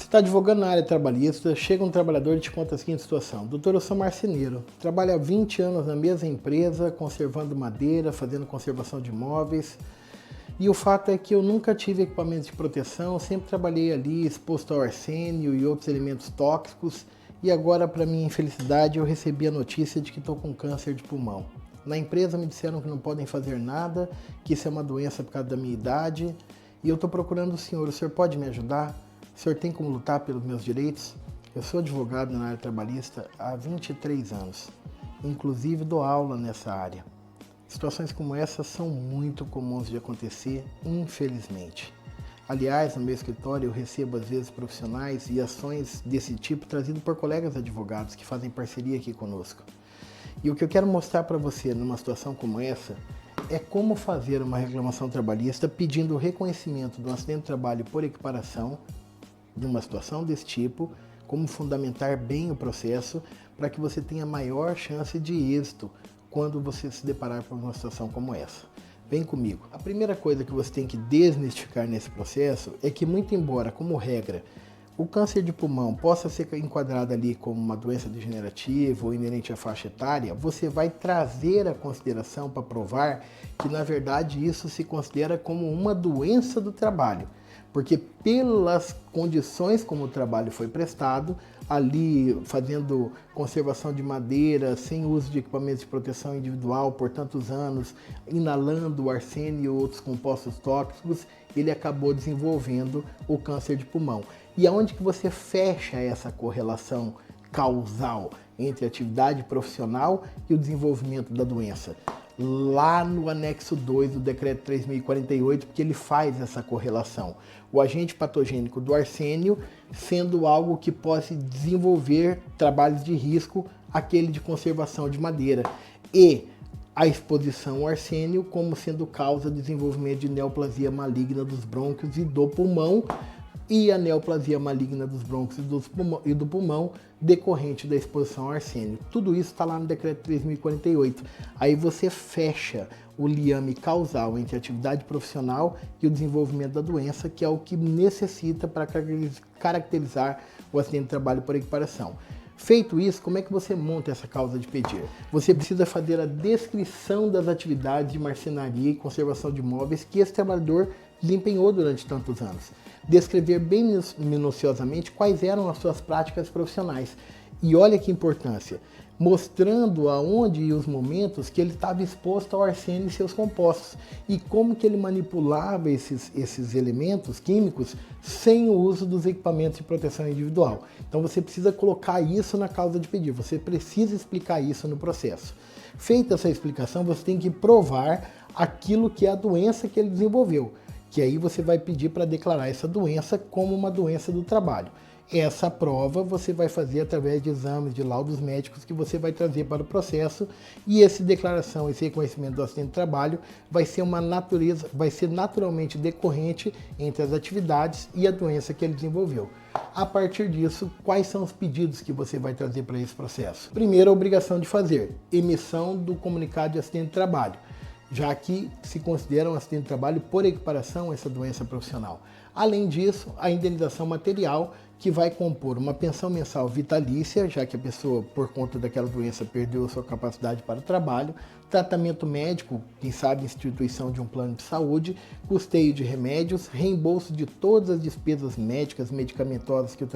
está advogando na área trabalhista, chega um trabalhador e te conta a seguinte situação. Doutor, eu sou marceneiro, trabalho há 20 anos na mesma empresa, conservando madeira, fazendo conservação de imóveis. E o fato é que eu nunca tive equipamentos de proteção, sempre trabalhei ali exposto ao arsênio e outros elementos tóxicos. E agora, para minha infelicidade, eu recebi a notícia de que estou com câncer de pulmão. Na empresa me disseram que não podem fazer nada, que isso é uma doença por causa da minha idade. E eu estou procurando o senhor pode me ajudar? O senhor tem como lutar pelos meus direitos? Eu sou advogado na área trabalhista há 23 anos. Inclusive dou aula nessa área. Situações como essa são muito comuns de acontecer, infelizmente. Aliás, no meu escritório eu recebo às vezes profissionais e ações desse tipo trazido por colegas advogados que fazem parceria aqui conosco. E o que eu quero mostrar para você numa situação como essa é como fazer uma reclamação trabalhista pedindo o reconhecimento do acidente de trabalho por equiparação de uma situação desse tipo, como fundamentar bem o processo para que você tenha maior chance de êxito quando você se deparar com uma situação como essa. Vem comigo. A primeira coisa que você tem que desmistificar nesse processo é que, muito embora, como regra, o câncer de pulmão possa ser enquadrado ali como uma doença degenerativa ou inerente à faixa etária, você vai trazer a consideração para provar que, na verdade, isso se considera como uma doença do trabalho. Porque pelas condições como o trabalho foi prestado, ali fazendo conservação de madeira, sem uso de equipamentos de proteção individual por tantos anos, inalando o arsênio e outros compostos tóxicos, ele acabou desenvolvendo o câncer de pulmão. E aonde que você fecha essa correlação causal entre a atividade profissional e o desenvolvimento da doença? Lá no anexo 2 do decreto 3048, porque ele faz essa correlação. O agente patogênico do arsênio sendo algo que possa desenvolver trabalhos de risco, aquele de conservação de madeira, e a exposição ao arsênio como sendo causa de desenvolvimento de neoplasia maligna dos brônquios e do pulmão, e a neoplasia maligna dos brônquios e do pulmão decorrente da exposição ao arsênio. Tudo isso está lá no decreto 3048. Aí você fecha o liame causal entre a atividade profissional e o desenvolvimento da doença, que é o que necessita para caracterizar o acidente de trabalho por equiparação. Feito isso, como é que você monta essa causa de pedir? Você precisa fazer a descrição das atividades de marcenaria e conservação de imóveis que esse trabalhador desempenhou durante tantos anos. Descrever bem minuciosamente quais eram as suas práticas profissionais. E olha que importância, mostrando aonde e os momentos que ele estava exposto ao arsênio e seus compostos, e como que ele manipulava esses elementos químicos sem o uso dos equipamentos de proteção individual. Então você precisa colocar isso na causa de pedir, você precisa explicar isso no processo. Feita essa explicação, você tem que provar aquilo que é a doença que ele desenvolveu, que aí você vai pedir para declarar essa doença como uma doença do trabalho. Essa prova você vai fazer através de exames, de laudos médicos que você vai trazer para o processo, e essa declaração, esse reconhecimento do acidente de trabalho vai ser naturalmente decorrente entre as atividades e a doença que ele desenvolveu. A partir disso, quais são os pedidos que você vai trazer para esse processo? Primeiro, a obrigação de fazer, emissão do comunicado de acidente de trabalho, já que se considera um acidente de trabalho por equiparação a essa doença profissional. Além disso, a indenização material, que vai compor uma pensão mensal vitalícia, já que a pessoa, por conta daquela doença, perdeu a sua capacidade para o trabalho, tratamento médico, quem sabe instituição de um plano de saúde, custeio de remédios, reembolso de todas as despesas médicas, medicamentosas que o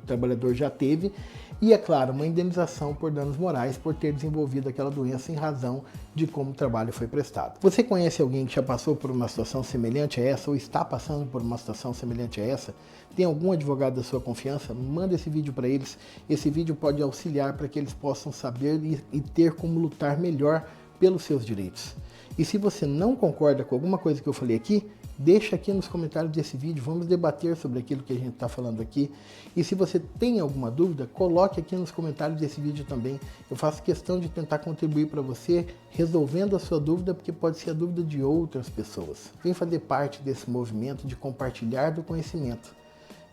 trabalhador já teve, e, é claro, uma indenização por danos morais por ter desenvolvido aquela doença em razão de como o trabalho foi prestado. Você conhece alguém que já passou por uma situação semelhante a essa ou está passando por uma situação semelhante a essa? Tem algum advogado da sua confiança? Manda esse vídeo para eles. Esse vídeo pode auxiliar para que eles possam saber e ter como lutar melhor pelos seus direitos. E se você não concorda com alguma coisa que eu falei aqui, deixa aqui nos comentários desse vídeo, vamos debater sobre aquilo que a gente está falando aqui. E se você tem alguma dúvida, coloque aqui nos comentários desse vídeo também. Eu faço questão de tentar contribuir para você, resolvendo a sua dúvida, porque pode ser a dúvida de outras pessoas. Vem fazer parte desse movimento de compartilhar do conhecimento,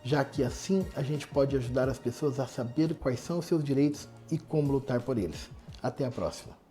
já que assim a gente pode ajudar as pessoas a saber quais são os seus direitos e como lutar por eles. Até a próxima.